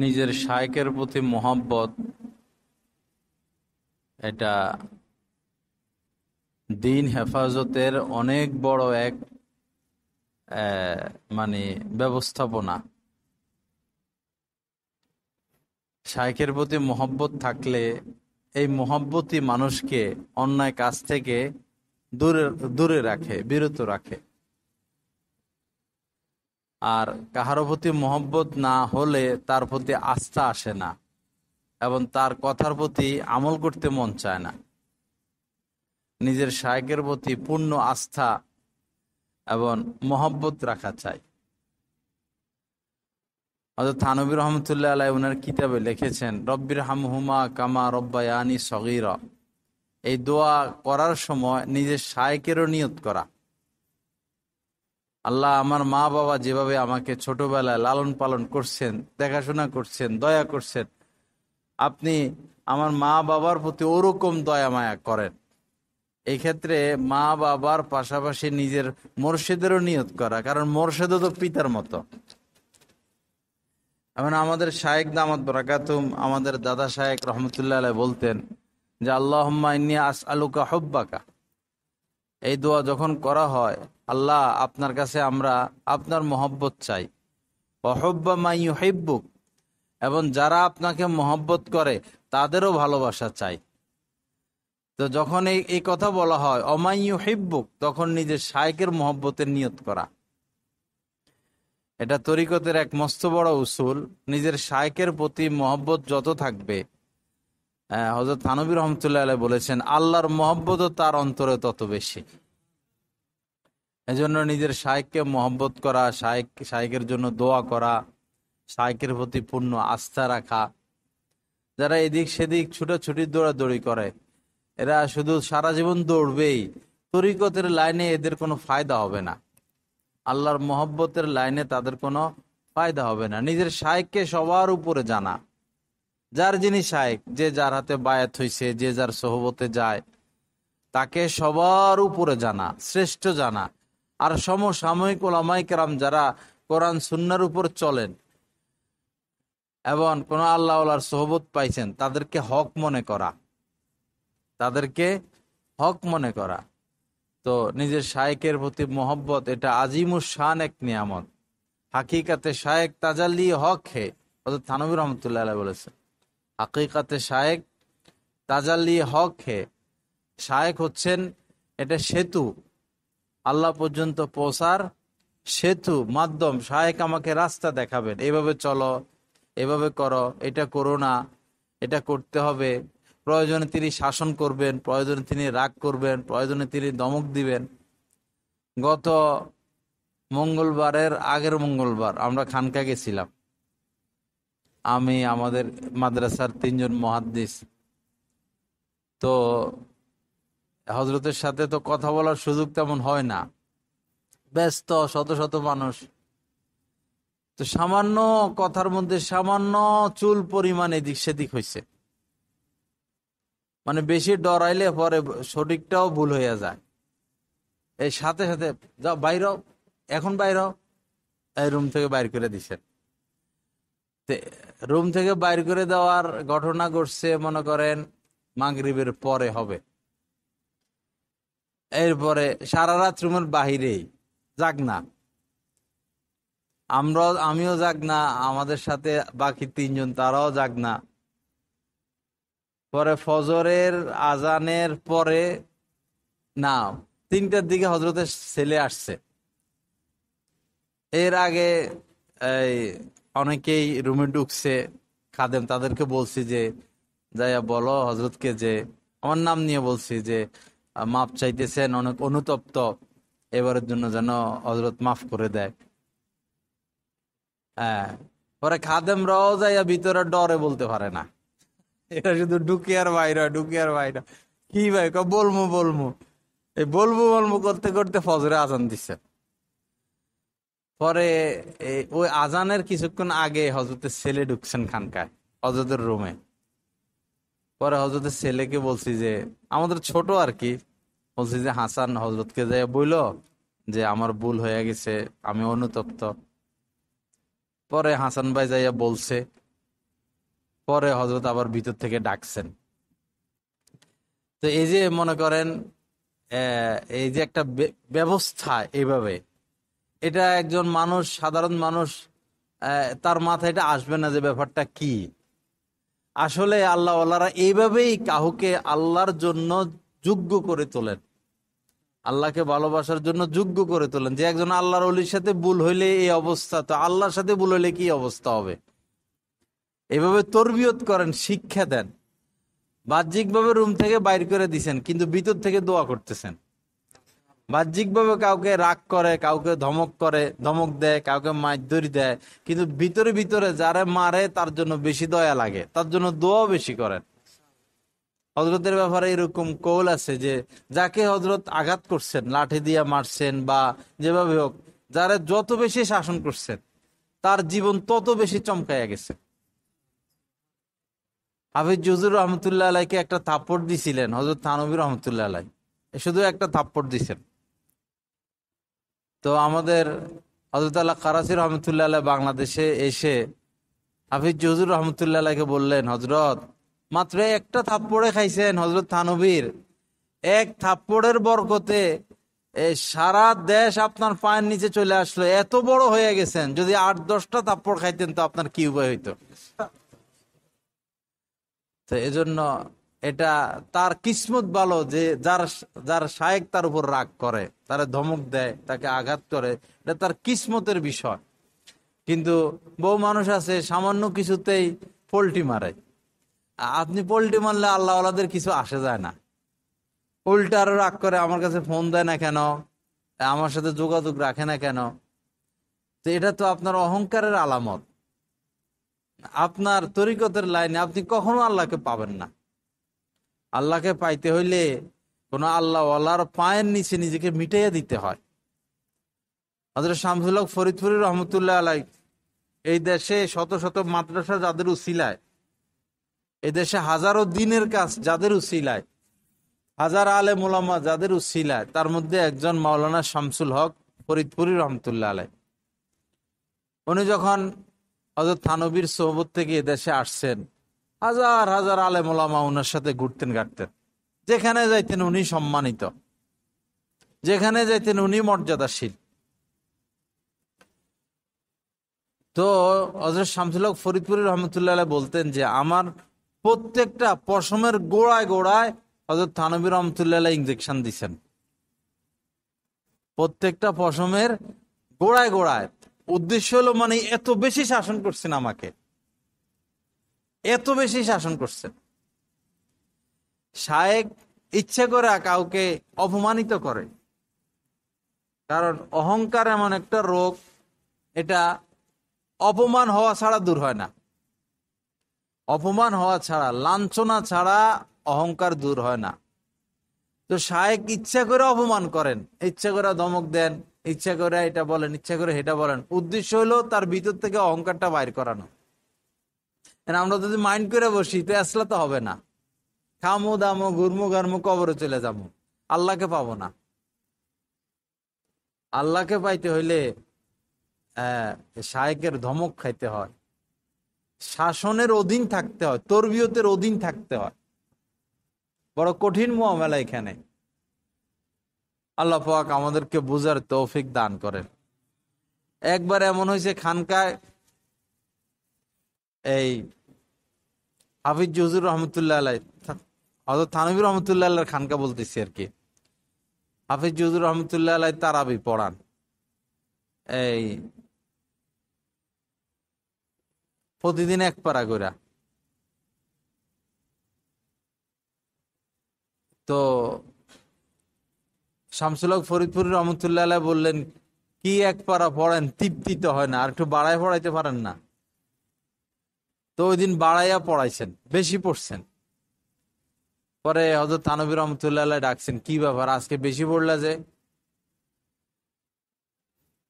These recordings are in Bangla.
নিজের শায়খের প্রতি মোহাব্বত এটা দিন হেফাজতের অনেক বড় এক মানে ব্যবস্থাপনা। শায়খের প্রতি মোহাব্বত থাকলে এই মোহাব্বতই মানুষকে অন্যায় কাজ থেকে দূরে দূরে রাখে, বিরত রাখে। আর কাহারো প্রতি মোহাব্বত না হলে তার প্রতি আস্থা আসে না এবং তার কথার প্রতি আমল করতে মন চায় না। নিজের শায়খের প্রতি পূর্ণ আস্থা এবং মোহাব্বত রাখা চাই। হযরত থানভী রহমতুল্লাহ আলাইহি ওনার কিতাবে লিখেছেন, রব্বির হামহুমা কামা রব্বায়ানি সগীরা। এই দোয়া করার সময় নিজের শায়খেরও নিয়ত করা। আল্লাহ, আমার মা বাবা যেভাবে আমাকে ছোটবেলায় লালন পালন করছেন, দেখাশোনা করছেন, দয়া করছেন, আপনি আমার মা বাবার প্রতি ওরকম দয়া মায়া করেন। এই ক্ষেত্রে মা বাবার পাশাপাশি নিজের মোরশেদেরও নিয়ত করা, কারণ মোরশেদও তো পিতার মতো। এমন আমাদের শায়েখ দামাত বরাকাতুম, আমাদের দাদা শায়েখ রহমতুল্লাহ আলাইহি বলতেন যে আল্লাহুম্মা ইন্নী আসআলুকা হুব্বাকা। এই দোয়া যখন করা হয়, আল্লাহ আপনার কাছে আমরা আপনার মহব্বত চাই, ওয়া হুব্বা মান ইউহিব্বুক, এবং যারা আপনাকে মহব্বত করে তাদেরও ভালোবাসা চাই। তো যখন এই কথা বলা হয় অমান ইউহিব্বুক, তখন নিজের শায়েখের মহব্বতের নিয়ত করা। এটা তরিকতের এক মস্ত বড় উসুল। নিজের শায়েখের প্রতি মহব্বত যত থাকবে, হযরত থানভী রহমতুল্লাহ আলাইহি বলেছেন, আল্লাহর মহব্বতও তার অন্তরে তত বেশি। এজন্য নিজের শায়েখকে মহব্বত করা, শায়েখের জন্য দোয়া করা, শায়েখের প্রতি পূর্ণ আস্থা রাখা। যারা এদিক সেদিক ছুটাছুটি দৌড়াদৌড়ি করে, এরা শুধু সারা জীবন দৌড়বেই, তরিকতের লাইনে এদের কোনো ফায়দা হবে না, আল্লাহর মহব্বতের লাইনে তাদের কোনো ফায়দা হবে না। নিজের শায়েখকে সবার উপরে জানা, যার যিনি শায়েখ, যে যার হাতে বায়াত হইছে, যে যার সোহবতে যায়, তাকে সবার উপরে জানা, শ্রেষ্ঠ জানা। আর সমসাময়িক ওলামায়ে কেরাম যারা কোরআন সুন্নাহর উপর চলেন এবং কোন আল্লাহ ওয়ালার সোহবত পাইছেন, তাদেরকে হক মনে করা, তাদেরকে হক মনে করা। তো নিজের শায়েখের প্রতি মোহব্বত এটা আজিমুস শান এক নিয়ামত। হাকিকাতে শায়েখ তাজাল্লি হক হে, হযরত থানভী রহমতুল্লাহ আলাইহি বলেছেন, হাকিকাতে শায়েখ তাজাল্লি হক হে। শায়েখ হচ্ছেন এটা সেতু, আল্লাহ পর্যন্ত পৌঁছার সেতু, মাধ্যম। শায়েখ আমাকে রাস্তা দেখাবেন, এভাবে চলো, এভাবে করো, এটা করো না, এটা করতে হবে। প্রয়োজনে তিনি শাসন করবেন, প্রয়োজনে তিনি রাগ করবেন, প্রয়োজনে তিনি ধমক দিবেন। গত মঙ্গলবারের আগের মঙ্গলবার আমরা খানকা গেছিলাম, আমি, আমাদের মাদ্রাসার 3 জন মুহাদ্দিস। তো হজরতের সাথে তো কথা বলার সুযোগ তেমন হয় না, ব্যস্ত, শত শত মানুষ। তো সামান্য কথার মধ্যে সামান্য চুল পরিমাণ এদিক সেদিক হয়েছে, মানে বেশি ডরাইলে পরে সঠিকটাও ভুল হয়ে যায়। এই সাথে সাথে যাও বাইর, এখন বাইর, এই রুম থেকে বাইর করে দিছেন। রুম থেকে বাইর করে দেওয়ার ঘটনা ঘটছে মনে করেন মাগরিবের পরে হবে। এরপরে সারা রাত রুমের বাহিরেই, যাক না, আমিও যাক না, আমাদের সাথে বাকি 3 জন তারাও যাক না। পরে ফজরের আজানের পরে, না, 3টার দিকে হজরতের ছেলে আসছে। এর আগে এই অনেকেই রুমে ঢুকছে, খাদেম, তাদেরকে বলছি যে যাইয়া বলো হজরতকে, যে আমার নাম নিয়ে বলছি যে মাপ চাইতেছেন, অনেক অনুতপ্ত, এবারের জন্য যেন হজরত মাফ করে দেয়। হ্যাঁ, পরে খাদেমরাও যাইয়া ভিতরে ডরে বলতে পারে না, এটা শুধু ঢুকে আর বাইরে, ঢুকে আর বাইরে। কি ভাই, বলবো বলবো, এই বলবো বলবো করতে করতে ফজরে আজান দিচ্ছে। পরে ওই আজানের কিছুক্ষণ আগে হজরতের ছেলে ঢুকছেন খানকায়, হজরতের রুমে। পরে হজরতের ছেলেকে বলছি যে, আমাদের ছোট আর কি, বলছি যে হাসান হজরতকে যাই বইল যে আমার ভুল হয়ে গেছে, আমি অনুতপ্ত। পরে হাসান ভাই যাইয়া বলছে, পরে হযরত আবার ভিতর থেকে ডাকছেন। তো এই যে মনে করেন এই যে একটা ব্যবস্থা, এইভাবে এটা একজন মানুষ, সাধারণ মানুষ তার মাথায় এটা আসবে না যে ব্যাপারটা কি। আসলে আল্লাহ ওয়ালারা এইভাবেই কাউকে আল্লাহর জন্য যোগ্য করে তোলেন, আল্লাহকে ভালোবাসার জন্য যোগ্য করে তোলেন। যে একজন আল্লাহর ওলির সাথে ভুল হইলে এই অবস্থা, তো আল্লাহর সাথে ভুল হইলে কি অবস্থা হবে। এভাবে তরবিয়ত করেন, শিক্ষা দেন। বাহ্যিকভাবে রুম থেকে বাইর করে দিছেন, কিন্তু ভিতর থেকে দোয়া করতেছেন। বাহ্যিকভাবে কাউকে রাগ করে, কাউকে ধমক দেয়, কাউকে মারধরি দেয়, কিন্তু ভিতরে ভিতরে যারা মারে তার জন্য বেশি দয়া লাগে, তার জন্য দোয়াও বেশি করেন। হযরতের ব্যাপারে এরকম কৌল আছে যে যাকে হযরত আঘাত করছেন, লাঠি দিয়ে মারছেন বা যেভাবে হোক, যারা যত বেশি শাসন করছেন তার জীবন তত বেশি চমকাইয়া গেছে। হাফিজ হুজুর রহমতুল্লাহ আলাইকে একটা থাপ্পড় দিছিলেন হযরত থানভী রহমতুল্লাহ আলাই, শুধু একটা থাপ্পড় দিছেন। তো আমাদের হযরত আল্লাহ কারাসি রহমতুল্লাহ আলাই বাংলাদেশে এসে হাফিজ হুজুর রহমতুল্লাহ আলাইকে বললেন, হযরত মাত্র একটা থাপ্পড়ে খাইছেন হযরত থানভীর, এক থাপ্পড়ের বরকতে সারা দেশ আপনার পায়ের নিচে চলে আসলো, এত বড় হয়ে গেছেন। যদি 8-10টা থাপ্পড় খাইতেন তো আপনার কি উপায় হইতো। তো এজন্য এটা তার কিসমত ভালো যে যার শায়েক তার উপর রাগ করে, তারা ধমক দেয়, তাকে আঘাত করে, এটা তার কিসমতের বিষয়। কিন্তু বহু মানুষ আছে সামান্য কিছুতেই পোল্টি মারে। আপনি পোল্টি মারলে আল্লাহ ওয়ালাদের কিছু আসে যায় না, উল্টা আরো রাগ করে, আমার কাছে ফোন দেয় না কেন, আমার সাথে যোগাযোগ রাখে না কেন। তো এটা তো আপনার অহংকারের আলামত। আপনার তরিকতের লাইনে আপনি কখনো আল্লাহকে পাবেন না। আল্লাহকে পাইতে হইলে কোন আল্লাহ ওয়ালার পায়ের নিচে নিজেকে মিটাইয়া দিতে হয়। হযরত শামসুল হক ফরিদপুরি রহমতুল্লাহ আলাই এই দেশে শত শত মাদ্রাসা যাদের উসিলায়, এই দেশে হাজারো দিনের কাজ যাদের উসিলায়, হাজার আলেম ওলামা যাদের উসিলায়, তার মধ্যে একজন মাওলানা শামসুল হক ফরিদপুরি রহমতুল্লাহ আলাই। উনি যখন হযরত থানভীর সোহবত থেকে এদেশে আসছেন, হাজার হাজার আলেম ওলামা ওনার সাথে ঘুরতেন ঘাটতেন। যেখানে যাইতেন উনি সম্মানিত, যেখানে যাইতেন উনি মর্যাদাশীল। তো হযরত শামসুল হক ফরিদপুরি রহমতুল্লাহ আলাইহি বলতেন যে আমার প্রত্যেকটা পশমের গোড়ায় গোড়ায় হযরত থানভী রহমতুল্লাহ আলাইহি ইনজেকশন দিছেন। প্রত্যেকটা পশমের গোড়ায় গোড়ায়। উদ্দেশ্য হলো মানে এত বেশি শাসন করছেন আমাকে, এত বেশি শাসন করছেন। শায়েক ইচ্ছে করে কাউকে অপমানিত করে, কারণ অহংকার এমন একটা রোগ, এটা অপমান হওয়া ছাড়া দূর হয় না। অপমান হওয়া ছাড়া, লাঞ্ছনা ছাড়া অহংকার দূর হয় না। তো শায়েক ইচ্ছা করে অপমান করেন, ইচ্ছা করে ধমক দেন, ইচ্ছা করে এটা বলেন, ইচ্ছা করে এটা বলেন। উদ্দেশ্য হলো তার ভিতর থেকে অহংকারটা বাইর করানো। আমরা যদি মাইন্ড করে বসি তো আসলে তো হবে না, খামো দামো ঘুরমো ঘারমো কবরে চলে যাবো, আল্লাহকে পাবো না। আল্লাহকে পাইতে হইলে শায়েকের ধমক খাইতে হয়, শাসনের অধীন থাকতে হয়, তরবিয়তের অধীন থাকতে হয়। বড় কঠিন মুআমালা এখানে। আল্লাহ পাক আমাদেরকে বুঝার তৌফিক দান করেন। একবার এমন হয়েছে খানকায়, এই হাফিজ হুজুর রহমতুল্লাহ আলাই, হযরত থানভী রহমতুল্লাহ আল্লাহর খানকা বলতেছি আর কি। হাফিজ হুজুর রহমতুল্লাহ আলাই তারাবি পড়ান। এই প্রতিদিন এক পারা কইরা। তো শামসুল হক ফরিদপুরি রহমতুল্লাহ আলাই বললেন, কি এক পারা পড়েন, তৃপ্তি তো হয় না, আর একটু বাড়ায় পড়াইতে পারেন না? তো ওই দিন বাড়াইয়া পড়াইছেন, বেশি পড়ছেন। পরে হযরত থানভী রহমতুল্লাহ আলাই ডাকছেন, কি ব্যাপার আজকে বেশি পড়লা যে?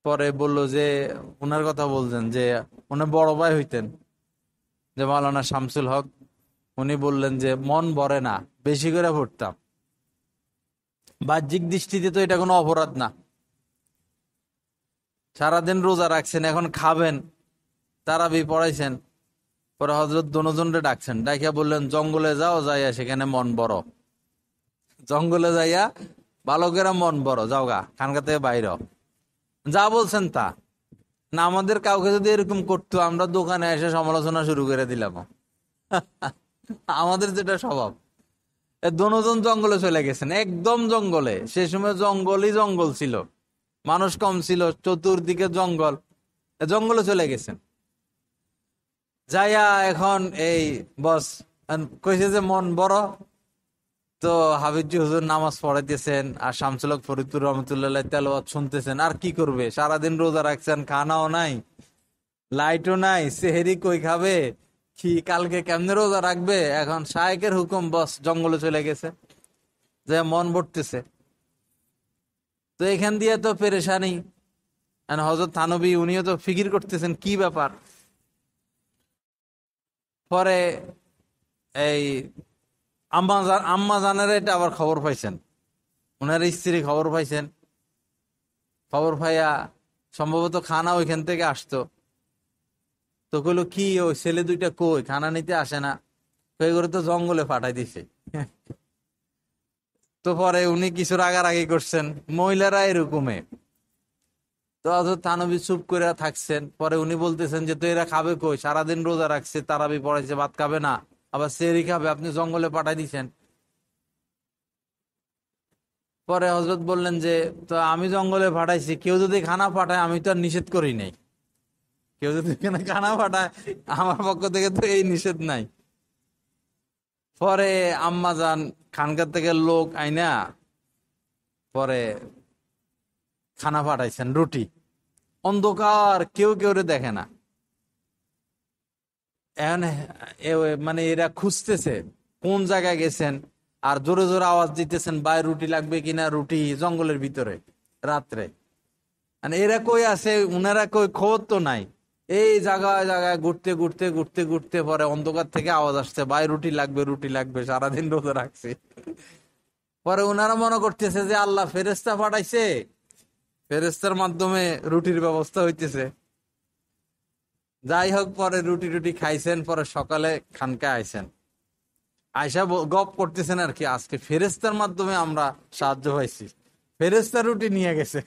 পরে বলল যে ওনার কথা বলছেন যে উনি বড় ভাই হইতেন, যে মাওলানা শামসুল হক। উনি বললেন যে মন ভরে না, বেশি করে পড়তাম। বাহ্যিক দৃষ্টিতে তো এটা কোনো অপরাধ না, সারাদিন রোজা রাখছেন, এখন খাবেন, তারাবি পড়াইছেন, পরে হযরত দনোজনরে ডাকছেন, ডাকিয়া বললেন জঙ্গলে যাও, যাইয়া সেখানে মন বড়, জঙ্গলে যাইয়া বালকেরা মন বড়, যাও গা খানকা থেকে বাইর হও। যা বলছেন তা না, আমাদের কাউকে যদি এরকম করতো আমরা দোকানে এসে সমালোচনা শুরু করে দিলাম। আমাদের যেটা স্বভাব। দনোজন জঙ্গলে চলে গেছেন, একদম জঙ্গলে। সে সময় জঙ্গলই জঙ্গল ছিল, মানুষ কম ছিল, চতুর্দিকে জঙ্গল। জঙ্গলে চলে গেছেন, যাইয়া এখন এই বস কইছে যে মন বড়। তো হাবিবজি হুজুর নামাজ পড়াইতেছেন আর শামসুল হক ফরিদপুর রহমতুল্লাহ তেলাওয়াত শুনতেছেন। আর কি করবে, সারাদিন রোজা রাখছেন, খানাও নাই, লাইটও নাই, সেহেরি কই খাবে, কি কালকে কেমনে রোজা রাখবে। এখন শায়েকের হুকুম, বস জঙ্গলে চলে গেছে, যে মন ভরতেছে। তো এখান দিয়ে তো পেরেশানি। হযরত থানবী উনিও তো ফিকির করতেছেন কি ব্যাপার। পরে এই আম্মা জানের এটা আবার খবর পাইছেন, ওনার স্ত্রী খবর পাইছেন। খবর পাইয়া সম্ভবত খানা ওইখান থেকে আসতো। তো কইলো কি ওই ছেলে দুইটা কই, খানা নিতে আসে না। কই করে তো জঙ্গলে পাঠাই দিছে। তো পরে উনি কিছু রাগারাগি করছেন, মহিলারা এরকমে। তো হযরত থানবী চুপ করে থাকছেন। পরে উনি বলতেছেন যে তো এরা খাবে কই, সারাদিন রোজা রাখছে, তারাবি পড়াইছে, ভাত খাবে না, আবার সেহরি খাবে, আপনি জঙ্গলে পাঠাই দিছেন। পরে হযরত বললেন যে তো আমি জঙ্গলে পাঠাইছি, কেউ যদি খানা পাঠায় আমি তো আর নিষেধ করি নাই, কেউ যদি এখানে খানা পাঠায় আমার পক্ষ থেকে তো এই নিষেধ নাই। পরে আম্মা যান খানকার থেকে লোক আইনা পরে খানা পাঠাইছেন, রুটি। অন্ধকার, কেউ কেউ দেখে না। এখন মানে এরা খুঁজতেছে কোন জায়গায় গেছেন, আর জোরে জোরে আওয়াজ দিতেছেন, ভাই রুটি লাগবে কিনা, রুটি, জঙ্গলের ভিতরে রাত্রে। মানে এরা কই আছে, উনারা কই, খবর তো নাই। এই জায়গায় জায়গায় ঘুরতে ঘুরতে ঘুরতে ঘুরতে পরে অন্ধকার থেকে আওয়াজ আসছে, ভাই রুটি লাগবে, রুটি লাগবে, সারাদিন রোজা রাখছি। পরে উনারা মনে করতেছে যে আল্লাহ ফেরেশতা পাঠাইছে, ফেরেশতার মাধ্যমে রুটির ব্যবস্থা হইতেছে। যাই হোক, পরে রুটি রুটি খাইছেন। পরে সকালে খানকায় আইছেন, আয়সা গপ করতেছেন আর কি, আজকে ফেরেশতার মাধ্যমে আমরা সাহায্য পাইছি, ফেরেশতা রুটি নিয়ে গেছে।